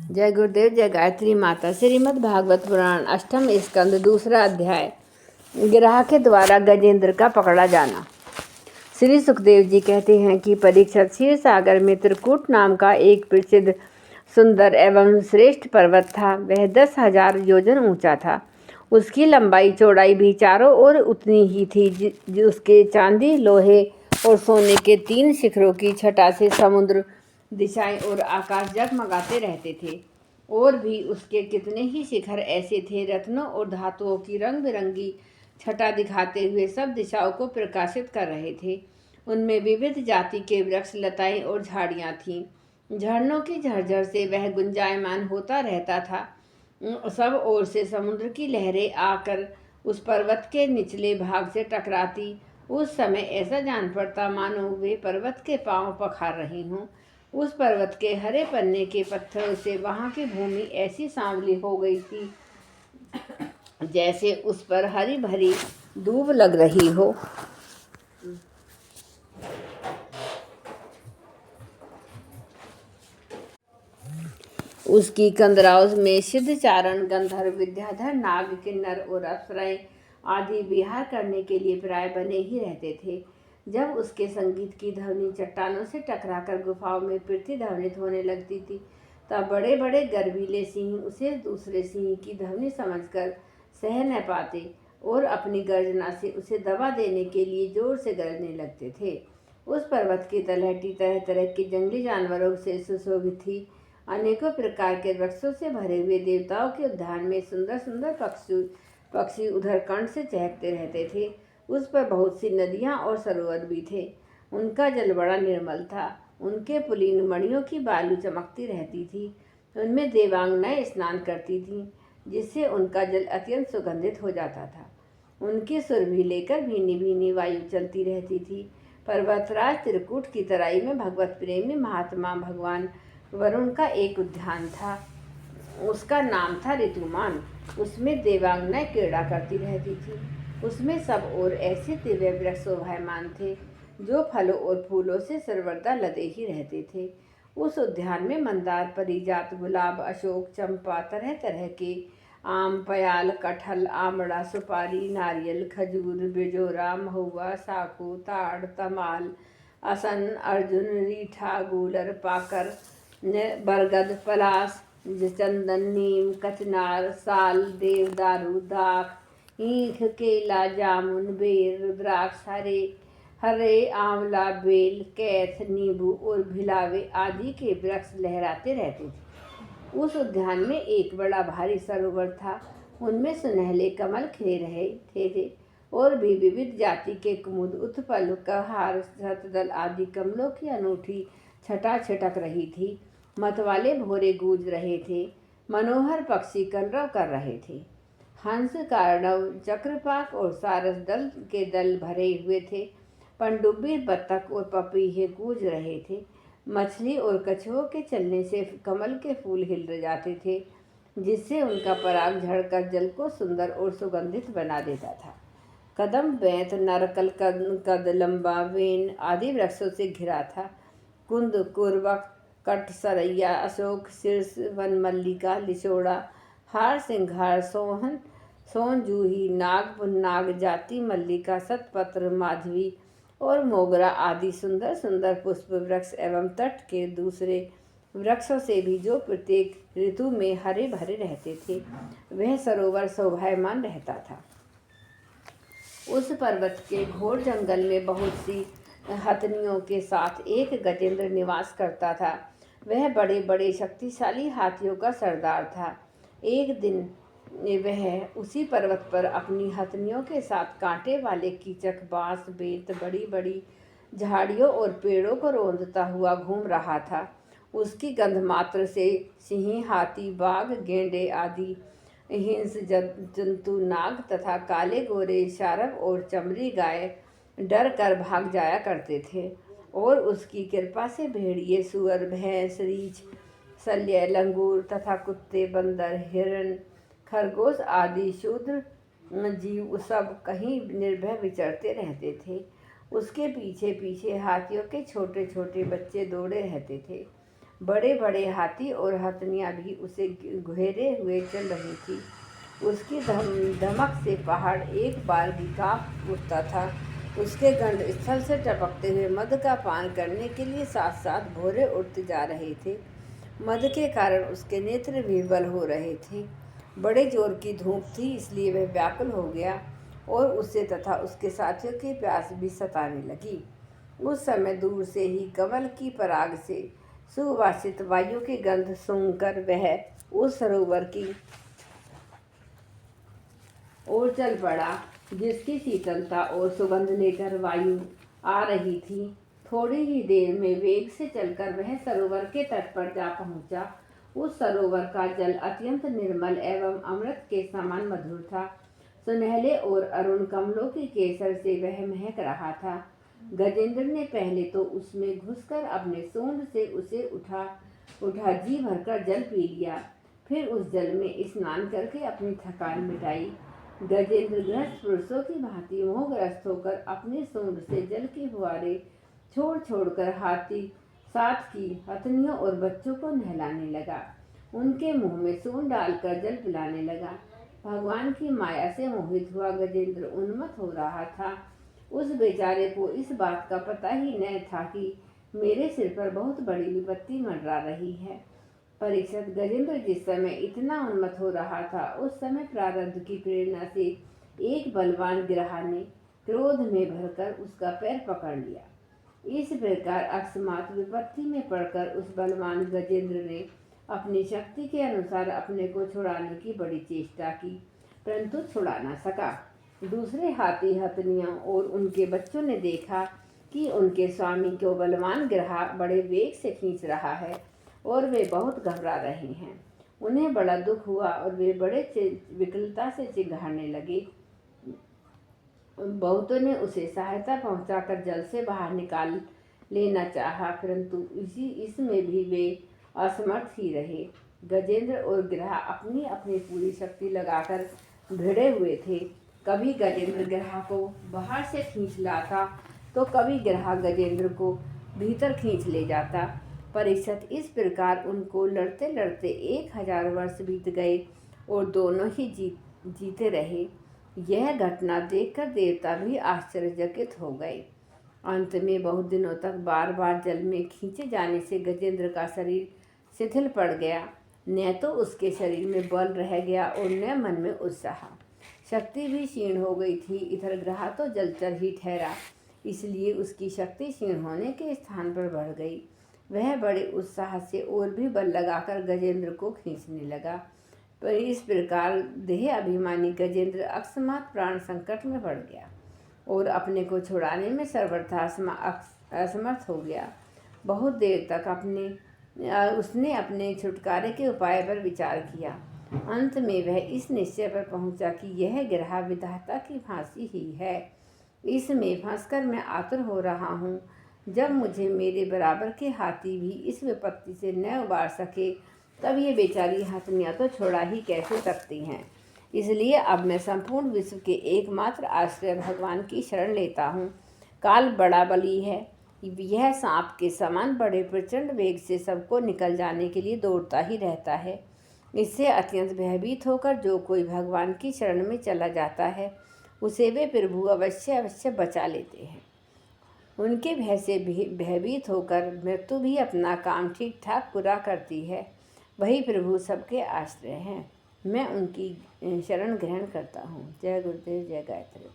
जय गुरुदेव, जय गायत्री माता। श्रीमद् भागवत पुराण अष्टम स्कंद दूसरा अध्याय। गिरहा के द्वारा गजेंद्र का पकड़ा जाना। श्री सुखदेव जी कहते हैं कि परीक्षित क्षीर सागर में त्रिकूट नाम का एक प्रसिद्ध सुंदर एवं श्रेष्ठ पर्वत था। वह 10,000 योजन ऊंचा था। उसकी लंबाई चौड़ाई भी चारों ओर उतनी ही थी। उसके चांदी, लोहे और सोने के 3 शिखरों की छटा से समुद्र, दिशाएं और आकाश जगमगाते रहते थे। और भी उसके कितने ही शिखर ऐसे थे, रत्नों और धातुओं की रंग बिरंगी छटा दिखाते हुए सब दिशाओं को प्रकाशित कर रहे थे। उनमें विविध जाति के वृक्ष, लताएं और झाड़ियां थीं। झरनों की झरझर से वह गुंजायमान होता रहता था। सब ओर से समुद्र की लहरें आकर उस पर्वत के निचले भाग से टकराती। उस समय ऐसा जान पड़ता मानो वे पर्वत के पांव पखार रही हों। उस पर्वत के हरे पन्ने के पत्थरों से वहां की भूमि ऐसी सांवली हो गई थी जैसे उस पर हरी भरी दूब लग रही हो। उसकी कंदराओं में सिद्धचारण, गंधर्व, विद्याधर, नाग, किन्नर और अप्सराएं आदि विहार करने के लिए प्राय बने ही रहते थे। जब उसके संगीत की ध्वनि चट्टानों से टकराकर गुफाओं में प्रतिध्वनित होने लगती थी, तब बड़े बड़े गर्वीले सिंह उसे दूसरे सिंह की ध्वनि समझकर सह न पाते और अपनी गर्जना से उसे दबा देने के लिए जोर से गरजने लगते थे। उस पर्वत की तलहटी तरह तरह के जंगली जानवरों से सुशोभित थी। अनेकों प्रकार के वृक्षों से भरे हुए देवताओं के उद्यान में सुंदर सुंदर पक्षी उधर कंठ से चहकते रहते थे। उस पर बहुत सी नदियां और सरोवर भी थे। उनका जल बड़ा निर्मल था। उनके पुलिन मणियों की बालू चमकती रहती थी। उनमें देवांगनाएं स्नान करती थीं, जिससे उनका जल अत्यंत सुगंधित हो जाता था। उनकी सुरभि लेकर भीनी भीनी वायु चलती रहती थी। पर्वतराज त्रिकूट की तराई में भगवत प्रेमी महात्मा भगवान वरुण का एक उद्यान था। उसका नाम था ऋतुमान। उसमें देवांगनाएं क्रीड़ा करती रहती थी। उसमें सब ओर ऐसे दिव्य वृक्ष शोभायमान थे जो फलों और फूलों से सर्वदा लदे ही रहते थे। उस उद्यान में मंदार, परिजात, गुलाब, अशोक, चंपा, तरह तरह के आम, पयाल, कटहल, आमड़ा, सुपारी, नारियल, खजूर, बिजोरा, महुआ, साखू, ताड़, तमाल, असन, अर्जुन, रीठा, गूलर, पाकर, बरगद, पलास, चंदन, नीम, कचनार, साल, देवदारू, दाख, ईख, केला, जामुन, बेर, रुद्राक्ष, हरे, आंवला, बेल, कैथ, नींबू और भिलावे आदि के वृक्ष लहराते रहते थे। उस उद्यान में एक बड़ा भारी सरोवर था। उनमें सुनहले कमल खिले रहे थे और भी विविध जाति के कुमुद, उत्पल, कहार, शतदल आदि कमलों की अनूठी छटा छिटक रही थी। मतवाले भोरे गूंज रहे थे। मनोहर पक्षी कलरव कर रहे थे। हंस, कार्णव, चक्रपाक और सारस दल के दल भरे हुए थे। पनडुब्बी, बत्तख और पपीहे गूंज रहे थे। मछली और कछुओं के चलने से कमल के फूल हिल जाते थे, जिससे उनका पराग झड़कर जल को सुंदर और सुगंधित बना देता था। कदम, बैंत, नरकल, कदलंबा, वेन आदि वृक्षों से घिरा था। कुंद, कुरवक, कट, सरैया, अशोक, शीर्ष, वन मल्लिका, लिचोड़ा, हार सिंघार, सोन, जूही, नाग, पुन्नाग, जाति मल्लिका, सतपत्र, माधवी और मोगरा आदि सुंदर सुंदर पुष्प वृक्ष एवं तट के दूसरे वृक्षों से भी जो प्रत्येक ऋतु में हरे भरे रहते थे, वह सरोवर शोभायमान रहता था। उस पर्वत के घोर जंगल में बहुत सी हथनियों के साथ एक गजेंद्र निवास करता था। वह बड़े बड़े शक्तिशाली हाथियों का सरदार था। एक दिन वह उसी पर्वत पर अपनी हथनियों के साथ कांटे वाले कीचक, बांस, बेत, बड़ी बड़ी झाड़ियों और पेड़ों को रौंदता हुआ घूम रहा था। उसकी गंध मात्र से सिंह, हाथी, बाघ, गेंडे आदि हिंस जंतु, नाग तथा काले गोरे शारक और चमड़ी गाय डर कर भाग जाया करते थे। और उसकी कृपा से भेड़िए, सुअर, भैंस, रीछ, शल्य, लंगूर तथा कुत्ते, बंदर, हिरण, खरगोश आदि क्षुद्र जीव सब कहीं निर्भय विचरते रहते थे। उसके पीछे पीछे हाथियों के छोटे छोटे बच्चे दौड़े रहते थे। बड़े बड़े हाथी और हथनियाँ भी उसे घेरे हुए चल रही थी। उसकी धमक से पहाड़ एक बार भी कांप उठता था। उसके गंध स्थल से टपकते हुए मद का पान करने के लिए साथ साथ भौरे उठते जा रहे थे। मद के कारण उसके नेत्र विह्वल हो रहे थे। बड़े जोर की धूप थी, इसलिए वह व्याकुल हो गया और उसे तथा उसके साथियों की प्यास भी सताने लगी। उस समय दूर से ही कमल की पराग से सुवासित वायु की गंध सूंघकर वह उस सरोवर की ओर चल पड़ा, जिसकी शीतलता और सुगंध लेकर वायु आ रही थी। थोड़ी ही देर में वेग से चलकर वह सरोवर के तट पर जा पहुंचा। उस सरोवर का जल अत्यंत निर्मल एवं अमृत के समान मधुर था। सुनहले और अरुण कमलों की केसर से वह महक रहा था। गजेंद्र ने पहले तो उसमें घुसकर अपने सूंड से उसे उठा जी भरकर जल पी लिया। फिर उस जल में स्नान करके अपनी थकान मिटाई। गजेंद्र गृहस्थ पुरुषों की भांति मोहग्रस्त होकर अपने सूंड से जल की फुहारे छोड़ छोड़कर हाथी साथ की हथनियों और बच्चों को नहलाने लगा। उनके मुंह में सूंड डालकर जल पिलाने लगा। भगवान की माया से मोहित हुआ गजेंद्र उन्मत्त हो रहा था। उस बेचारे को इस बात का पता ही न था कि मेरे सिर पर बहुत बड़ी विपत्ति मंडरा रही है। परीक्षित, गजेंद्र जिस समय इतना उन्मत्त हो रहा था, उस समय प्रारब्ध की प्रेरणा से एक बलवान गिरहा ने क्रोध में भरकर उसका पैर पकड़ लिया। इस प्रकार अकस्मात विपत्ति में पड़कर उस बलवान गजेंद्र ने अपनी शक्ति के अनुसार अपने को छुड़ाने की बड़ी चेष्टा की, परंतु छुड़ा न सका। दूसरे हाथी हथनियाँ और उनके बच्चों ने देखा कि उनके स्वामी को बलवान गिरहा बड़े वेग से खींच रहा है और वे बहुत घबरा रहे हैं। उन्हें बड़ा दुख हुआ और वे बड़े विकलता से चिल्लाने लगे। बहुतों ने उसे सहायता पहुंचाकर जल से बाहर निकाल लेना चाहा, परंतु इसमें भी वे असमर्थ ही रहे। गजेंद्र और गिरहा अपनी अपनी पूरी शक्ति लगाकर भिड़े हुए थे। कभी गजेंद्र गिरहा को बाहर से खींच लाता तो कभी गिरहा गजेंद्र को भीतर खींच ले जाता। परीक्षित, इस प्रकार उनको लड़ते लड़ते 1000 वर्ष बीत गए और दोनों ही जीते रहे। यह घटना देखकर देवता भी आश्चर्यचकित हो गए। अंत में बहुत दिनों तक बार बार जल में खींचे जाने से गजेंद्र का शरीर शिथिल पड़ गया। न तो उसके शरीर में बल रह गया और न मन में उत्साह। शक्ति भी क्षीण हो गई थी। इधर ग्रह तो जलचर ही ठहरा, इसलिए उसकी शक्ति क्षीण होने के स्थान पर बढ़ गई। वह बड़े उत्साह से और भी बल लगाकर गजेंद्र को खींचने लगा, पर इस प्रकार देह अभिमानी गजेंद्र अकस्मात प्राण संकट में पड़ गया और अपने को छुड़ाने में सर्वथा असमर्थ हो गया। बहुत देर तक उसने अपने छुटकारे के उपाय पर विचार किया। अंत में वह इस निश्चय पर पहुंचा कि यह गिरहा विधाता की फांसी ही है। इसमें फंसकर मैं आतुर हो रहा हूँ। जब मुझे मेरे बराबर के हाथी भी इस विपत्ति से न उबार सके, तब ये बेचारी हथनियाँ तो छोड़ा ही कैसे सकती हैं। इसलिए अब मैं संपूर्ण विश्व के एकमात्र आश्रय भगवान की शरण लेता हूँ। काल बड़ा बली है। यह सांप के समान बड़े प्रचंड वेग से सबको निकल जाने के लिए दौड़ता ही रहता है। इससे अत्यंत भयभीत होकर जो कोई भगवान की शरण में चला जाता है, उसे वे प्रभु अवश्य अवश्य बचा लेते हैं। उनके भय से भयभीत होकर मृत्यु भी अपना काम ठीक ठाक पूरा करती है। वही प्रभु सबके आश्रय हैं। मैं उनकी शरण ग्रहण करता हूँ। जय गुरुदेव, जय गायत्री।